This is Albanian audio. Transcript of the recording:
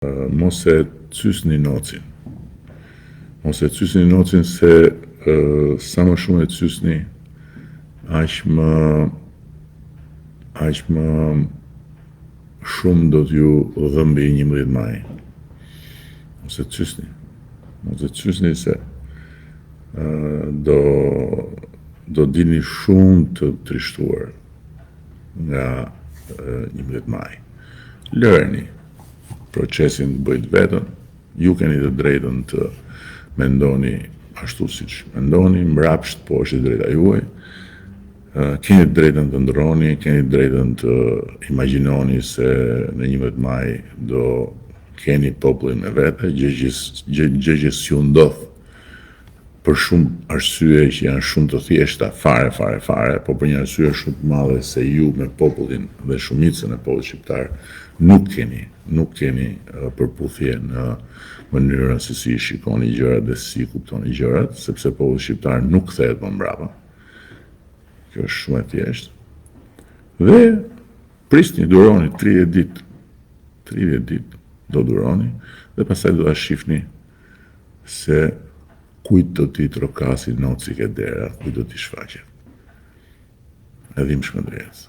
Mos e cysni nocin. Mos e cysni nocin se sa më shumë e cysni, aq më shumë do t'ju dhëmbi 11 maj. Mos e cysni. Mos e cysni se do dilni shumë të trishtuar nga 11 maj. Lëreni procesin të bëjt vetën, ju keni të drejtën të mendoni ashtu siç mendoni, mbrapsht po është drejta juaj, keni të drejtën të ndroni, keni të drejtën të imagjinoni se në 11 maj do keni popullin me vete, gjë që s'ju ndodh për shumë arsye që janë shumë të thjeshta, fare, po për një arsye shumë të madhe se ju me popullin dhe shumicën e popullit shqiptar nuk keni përputhje në mënyrën se si shikoni gjërat dhe si kuptoni gjërat, sepse populli shqiptar nuk kthehet më mbrapa. Kjo është shumë e thjeshtë. Dhe prisni, duroni 30 ditë. 30 ditë do duroni dhe pastaj do ta shihni se kujt do t'i trokasi noci ke dera, kujt do t'i shfaqet. Edhim Shkëndrijës.